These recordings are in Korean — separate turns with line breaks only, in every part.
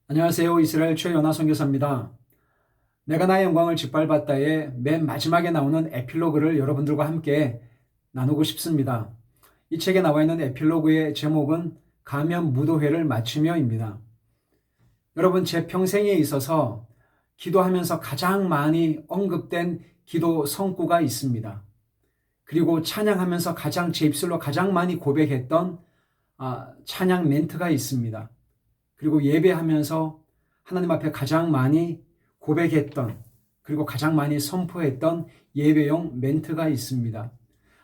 안녕하세요. 이스라엘 최연아 선교사입니다. 내가 나의 영광을 짓밟았다의 맨 마지막에 나오는 에필로그를 여러분들과 함께 나누고 싶습니다. 이 책에 나와 있는 에필로그의 제목은 가면 무도회를 마치며입니다. 여러분, 제 평생에 있어서 기도하면서 가장 많이 언급된 기도 성구가 있습니다. 그리고 찬양하면서 제 입술로 가장 많이 고백했던 찬양 멘트가 있습니다. 그리고 예배하면서 하나님 앞에 가장 많이 고백했던, 그리고 가장 많이 선포했던 예배용 멘트가 있습니다.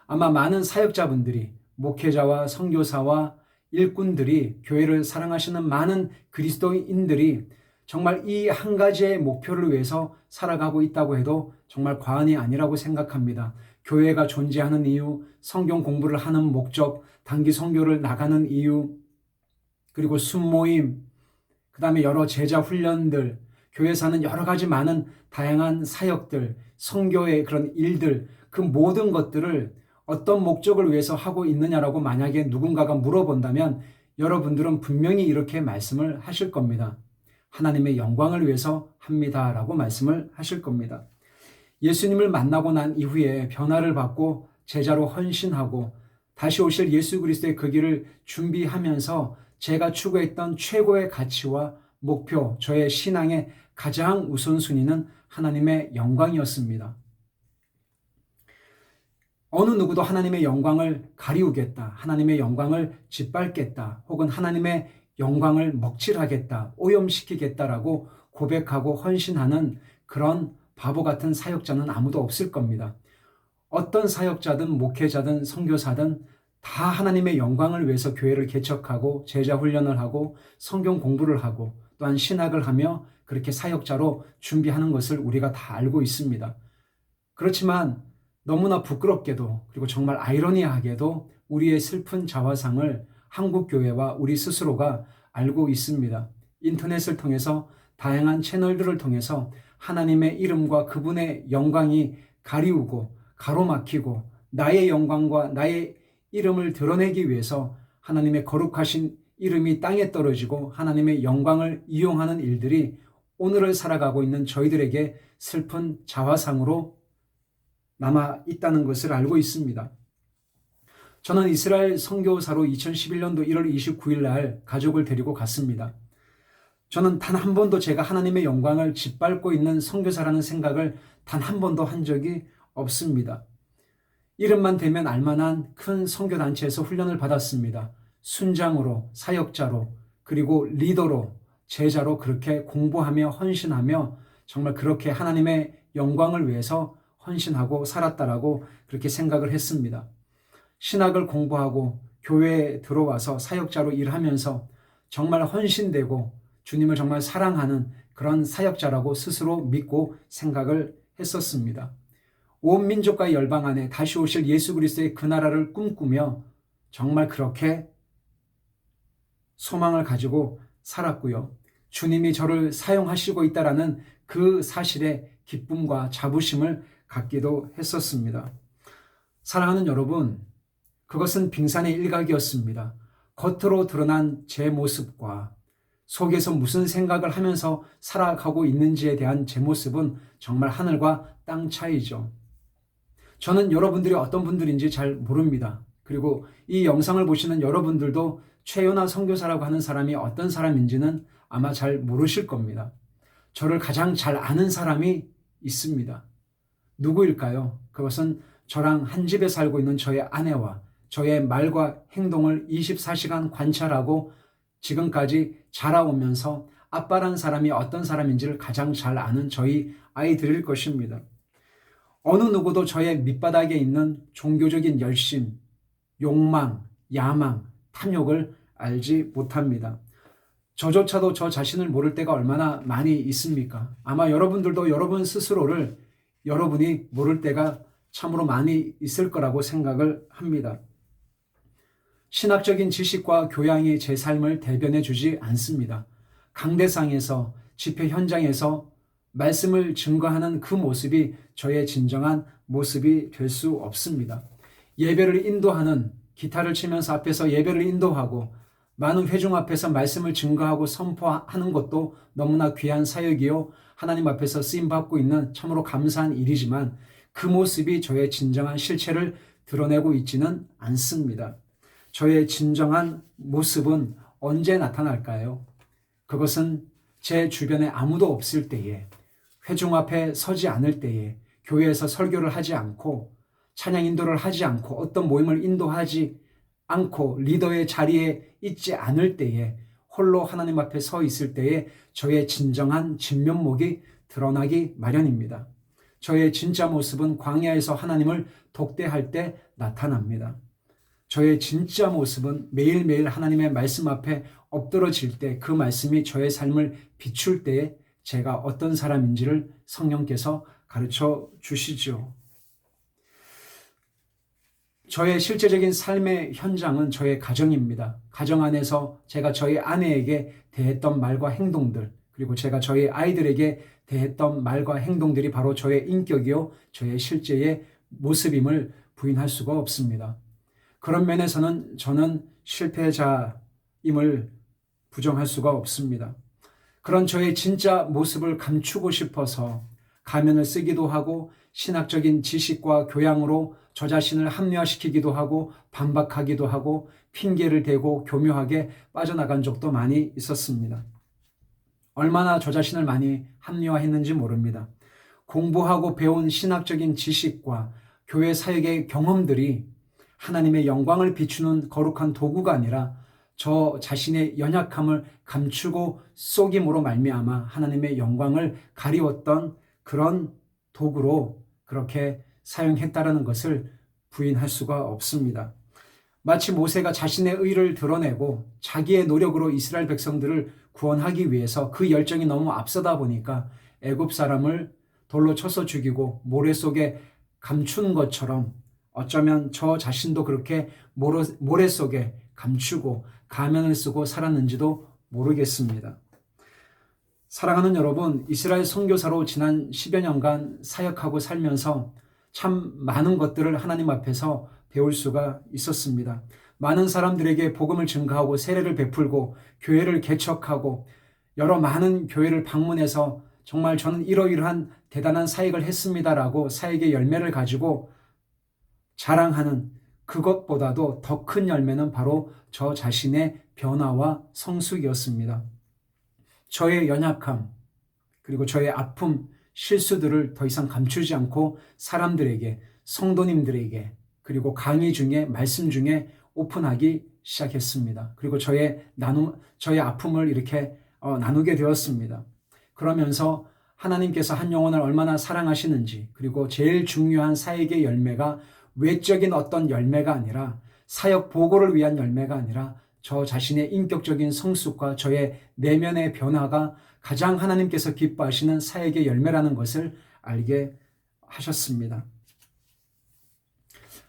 아마 많은 사역자분들이, 목회자와 선교사와 일꾼들이, 교회를 사랑하시는 많은 그리스도인들이 정말 이 한 가지의 목표를 위해서 살아가고 있다고 해도 정말 과언이 아니라고 생각합니다. 교회가 존재하는 이유, 성경 공부를 하는 목적, 단기 선교를 나가는 이유, 그리고 순모임, 그 다음에 여러 제자 훈련들, 교회에서 하는 여러 가지 많은 다양한 사역들, 선교의 그런 일들, 그 모든 것들을 어떤 목적을 위해서 하고 있느냐라고 만약에 누군가가 물어본다면 여러분들은 분명히 이렇게 말씀을 하실 겁니다. 하나님의 영광을 위해서 합니다라고 말씀을 하실 겁니다. 예수님을 만나고 난 이후에 변화를 받고 제자로 헌신하고 다시 오실 예수 그리스도의 그 길을 준비하면서 제가 추구했던 최고의 가치와 목표, 저의 신앙의 가장 우선순위는 하나님의 영광이었습니다. 어느 누구도 하나님의 영광을 가리우겠다, 하나님의 영광을 짓밟겠다, 혹은 하나님의 영광을 먹칠하겠다, 오염시키겠다라고 고백하고 헌신하는 그런 바보 같은 사역자는 아무도 없을 겁니다. 어떤 사역자든 목회자든 선교사든 다 하나님의 영광을 위해서 교회를 개척하고 제자 훈련을 하고 성경 공부를 하고 또한 신학을 하며 그렇게 사역자로 준비하는 것을 우리가 다 알고 있습니다. 그렇지만 너무나 부끄럽게도, 그리고 정말 아이러니하게도 우리의 슬픈 자화상을 한국교회와 우리 스스로가 알고 있습니다. 인터넷을 통해서 다양한 채널들을 통해서 하나님의 이름과 그분의 영광이 가리우고 가로막히고 나의 영광과 나의 이름을 드러내기 위해서 하나님의 거룩하신 이름이 땅에 떨어지고 하나님의 영광을 이용하는 일들이 오늘을 살아가고 있는 저희들에게 슬픈 자화상으로 남아 있다는 것을 알고 있습니다. 저는 이스라엘 선교사로 2011년도 1월 29일 날 가족을 데리고 갔습니다. 저는 단 한 번도 제가 하나님의 영광을 짓밟고 있는 선교사라는 생각을 단 한 번도 한 적이 없습니다. 이름만 대면 알만한 큰 선교단체에서 훈련을 받았습니다. 순장으로, 사역자로, 그리고 리더로, 제자로 그렇게 공부하며 헌신하며 정말 그렇게 하나님의 영광을 위해서 헌신하고 살았다라고 그렇게 생각을 했습니다. 신학을 공부하고 교회에 들어와서 사역자로 일하면서 정말 헌신되고 주님을 정말 사랑하는 그런 사역자라고 스스로 믿고 생각을 했었습니다. 온 민족과 열방 안에 다시 오실 예수 그리스도의 그 나라를 꿈꾸며 정말 그렇게 소망을 가지고 살았고요. 주님이 저를 사용하시고 있다라는 그 사실에 기쁨과 자부심을 갖기도 했었습니다. 사랑하는 여러분, 그것은 빙산의 일각이었습니다. 겉으로 드러난 제 모습과 속에서 무슨 생각을 하면서 살아가고 있는지에 대한 제 모습은 정말 하늘과 땅 차이죠. 저는 여러분들이 어떤 분들인지 잘 모릅니다. 그리고 이 영상을 보시는 여러분들도 최연아 선교사라고 하는 사람이 어떤 사람인지는 아마 잘 모르실 겁니다. 저를 가장 잘 아는 사람이 있습니다. 누구일까요? 그것은 저랑 한 집에 살고 있는 저의 아내와 저의 말과 행동을 24시간 관찰하고 지금까지 자라오면서 아빠란 사람이 어떤 사람인지를 가장 잘 아는 저희 아이들일 것입니다. 어느 누구도 저의 밑바닥에 있는 종교적인 열심, 욕망, 야망, 탐욕을 알지 못합니다. 저조차도 저 자신을 모를 때가 얼마나 많이 있습니까? 아마 여러분들도 여러분 스스로를 여러분이 모를 때가 참으로 많이 있을 거라고 생각을 합니다. 신학적인 지식과 교양이 제 삶을 대변해 주지 않습니다. 강대상에서, 집회 현장에서 말씀을 증거하는 그 모습이 저의 진정한 모습이 될 수 없습니다. 예배를 인도하는, 기타를 치면서 앞에서 예배를 인도하고 많은 회중 앞에서 말씀을 증거하고 선포하는 것도 너무나 귀한 사역이요. 하나님 앞에서 쓰임받고 있는 참으로 감사한 일이지만 그 모습이 저의 진정한 실체를 드러내고 있지는 않습니다. 저의 진정한 모습은 언제 나타날까요? 그것은 제 주변에 아무도 없을 때에, 회중 앞에 서지 않을 때에, 교회에서 설교를 하지 않고 찬양 인도를 하지 않고 어떤 모임을 인도하지 않고 리더의 자리에 있지 않을 때에, 홀로 하나님 앞에 서 있을 때에 저의 진정한 진면목이 드러나기 마련입니다. 저의 진짜 모습은 광야에서 하나님을 독대할 때 나타납니다. 저의 진짜 모습은 매일매일 하나님의 말씀 앞에 엎드러질 때, 그 말씀이 저의 삶을 비출 때에 제가 어떤 사람인지를 성령께서 가르쳐 주시죠. 저의 실제적인 삶의 현장은 저의 가정입니다. 가정 안에서 제가 저희 아내에게 대했던 말과 행동들, 그리고 제가 저희 아이들에게 대했던 말과 행동들이 바로 저의 인격이요, 저의 실제의 모습임을 부인할 수가 없습니다. 그런 면에서는 저는 실패자임을 부정할 수가 없습니다. 그런 저의 진짜 모습을 감추고 싶어서 가면을 쓰기도 하고 신학적인 지식과 교양으로 저 자신을 합리화시키기도 하고 반박하기도 하고 핑계를 대고 교묘하게 빠져나간 적도 많이 있었습니다. 얼마나 저 자신을 많이 합리화했는지 모릅니다. 공부하고 배운 신학적인 지식과 교회 사역의 경험들이 하나님의 영광을 비추는 거룩한 도구가 아니라 저 자신의 연약함을 감추고 속임으로 말미암아 하나님의 영광을 가리웠던 그런 도구로 그렇게 사용했다라는 것을 부인할 수가 없습니다. 마치 모세가 자신의 의를 드러내고 자기의 노력으로 이스라엘 백성들을 구원하기 위해서 그 열정이 너무 앞서다 보니까 애굽 사람을 돌로 쳐서 죽이고 모래 속에 감추는 것처럼 어쩌면 저 자신도 그렇게 모래 속에 감추고 가면을 쓰고 살았는지도 모르겠습니다. 사랑하는 여러분, 이스라엘 선교사로 지난 10여 년간 사역하고 살면서 참 많은 것들을 하나님 앞에서 배울 수가 있었습니다. 많은 사람들에게 복음을 증거하고 세례를 베풀고 교회를 개척하고 여러 많은 교회를 방문해서 정말 저는 이러이러한 대단한 사역을 했습니다라고 사역의 열매를 가지고 자랑하는, 그것보다도 더 큰 열매는 바로 저 자신의 변화와 성숙이었습니다. 저의 연약함, 그리고 저의 아픔, 실수들을 더 이상 감추지 않고 사람들에게, 성도님들에게, 그리고 강의 중에, 말씀 중에 오픈하기 시작했습니다. 그리고 저의 아픔을 이렇게 나누게 되었습니다. 그러면서 하나님께서 한 영혼을 얼마나 사랑하시는지, 그리고 제일 중요한 사역의 열매가 외적인 어떤 열매가 아니라, 사역 보고를 위한 열매가 아니라 저 자신의 인격적인 성숙과 저의 내면의 변화가 가장 하나님께서 기뻐하시는 사역의 열매라는 것을 알게 하셨습니다.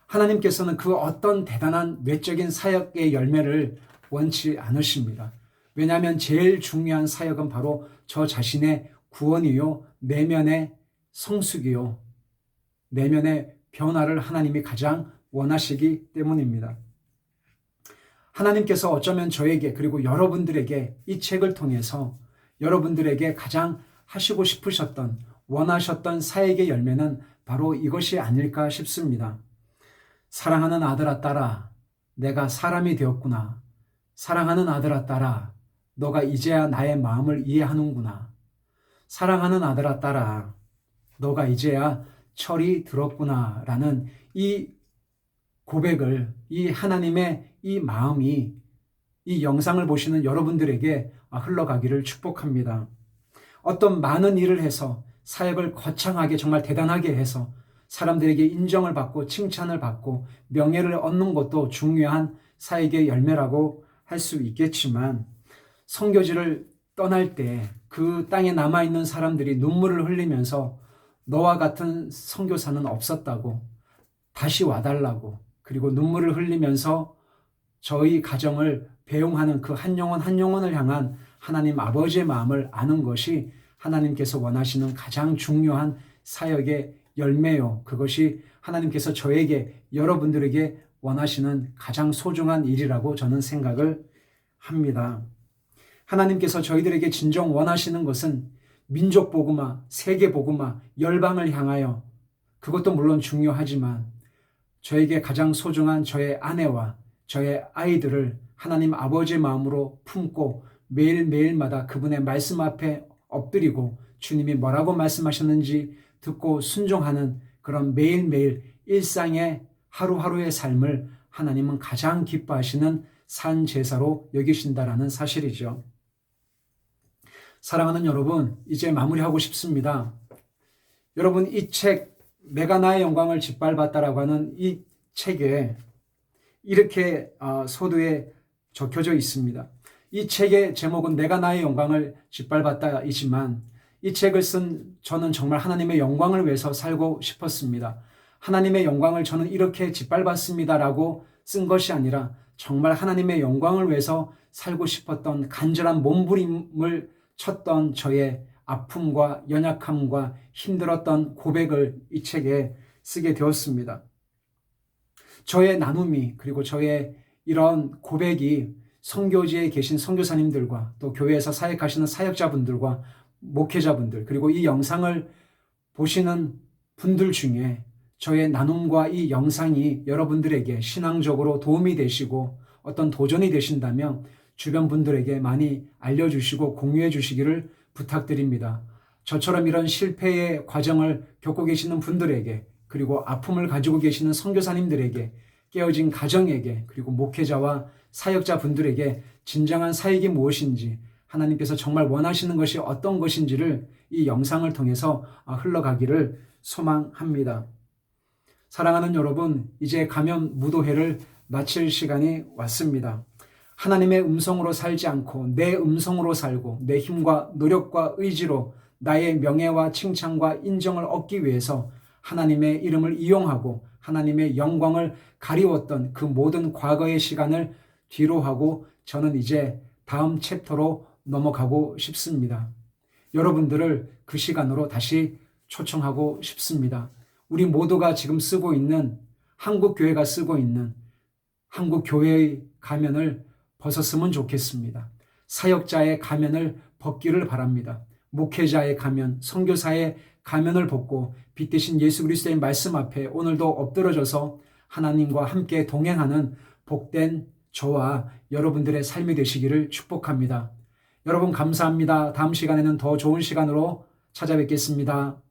하나님께서는 그 어떤 대단한 외적인 사역의 열매를 원치 않으십니다. 왜냐하면 제일 중요한 사역은 바로 저 자신의 구원이요, 내면의 성숙이요, 내면의 변화를 하나님이 가장 원하시기 때문입니다. 하나님께서 어쩌면 저에게, 그리고 여러분들에게 이 책을 통해서 여러분들에게 가장 하시고 싶으셨던, 원하셨던 사역의 열매는 바로 이것이 아닐까 싶습니다. 사랑하는 아들아, 딸아, 내가 사람이 되었구나. 사랑하는 아들아, 딸아, 너가 이제야 나의 마음을 이해하는구나. 사랑하는 아들아, 딸아, 너가 이제야 철이 들었구나. 라는 이 고백을, 이 하나님의 이 마음이 이 영상을 보시는 여러분들에게 흘러가기를 축복합니다. 어떤 많은 일을 해서 사역을 거창하게, 정말 대단하게 해서 사람들에게 인정을 받고 칭찬을 받고 명예를 얻는 것도 중요한 사역의 열매라고 할 수 있겠지만, 선교지를 떠날 때 그 땅에 남아있는 사람들이 눈물을 흘리면서 너와 같은 선교사는 없었다고, 다시 와달라고, 그리고 눈물을 흘리면서 저희 가정을 배웅하는 그 한 영혼 한 영혼을 향한 하나님 아버지의 마음을 아는 것이 하나님께서 원하시는 가장 중요한 사역의 열매요. 그것이 하나님께서 저에게, 여러분들에게 원하시는 가장 소중한 일이라고 저는 생각을 합니다. 하나님께서 저희들에게 진정 원하시는 것은 민족 복음화, 세계 복음화, 열방을 향하여, 그것도 물론 중요하지만 저에게 가장 소중한 저의 아내와 저의 아이들을 하나님 아버지의 마음으로 품고 매일매일마다 그분의 말씀 앞에 엎드리고 주님이 뭐라고 말씀하셨는지 듣고 순종하는 그런 매일매일 일상의 하루하루의 삶을 하나님은 가장 기뻐하시는 산 제사로 여기신다라는 사실이죠. 사랑하는 여러분, 이제 마무리하고 싶습니다. 여러분, 이 책 내가 나의 영광을 짓밟았다라고 하는 이 책에 이렇게 서두에 적혀져 있습니다. 이 책의 제목은 내가 나의 영광을 짓밟았다이지만 이 책을 쓴 저는 정말 하나님의 영광을 위해서 살고 싶었습니다. 하나님의 영광을 저는 이렇게 짓밟았습니다라고 쓴 것이 아니라 정말 하나님의 영광을 위해서 살고 싶었던 간절한 몸부림을 쳤던 저의 아픔과 연약함과 힘들었던 고백을 이 책에 쓰게 되었습니다. 저의 나눔이 그리고 저의 이런 고백이 선교지에 계신 선교사님들과 또 교회에서 사역하시는 사역자분들과 목회자분들 그리고 이 영상을 보시는 분들 중에 저의 나눔과 이 영상이 여러분들에게 신앙적으로 도움이 되시고 어떤 도전이 되신다면 주변 분들에게 많이 알려주시고 공유해 주시기를 부탁드립니다. 저처럼 이런 실패의 과정을 겪고 계시는 분들에게 그리고 아픔을 가지고 계시는 선교사님들에게 깨어진 가정에게 그리고 목회자와 사역자 분들에게 진정한 사역이 무엇인지 하나님께서 정말 원하시는 것이 어떤 것인지를 이 영상을 통해서 흘러가기를 소망합니다. 사랑하는 여러분, 이제 가면 무도회를 마칠 시간이 왔습니다. 하나님의 음성으로 살지 않고 내 음성으로 살고 내 힘과 노력과 의지로 나의 명예와 칭찬과 인정을 얻기 위해서 하나님의 이름을 이용하고 하나님의 영광을 가리웠던 그 모든 과거의 시간을 뒤로 하고 저는 이제 다음 챕터로 넘어가고 싶습니다. 여러분들을 그 시간으로 다시 초청하고 싶습니다. 우리 모두가 지금 쓰고 있는 한국교회가 쓰고 있는 한국교회의 가면을 벗었으면 좋겠습니다. 사역자의 가면을 벗기를 바랍니다. 목회자의 가면, 선교사의 가면을 벗고 빛 대신 예수 그리스도의 말씀 앞에 오늘도 엎드러져서 하나님과 함께 동행하는 복된 저와 여러분들의 삶이 되시기를 축복합니다. 여러분 감사합니다. 다음 시간에는 더 좋은 시간으로 찾아뵙겠습니다.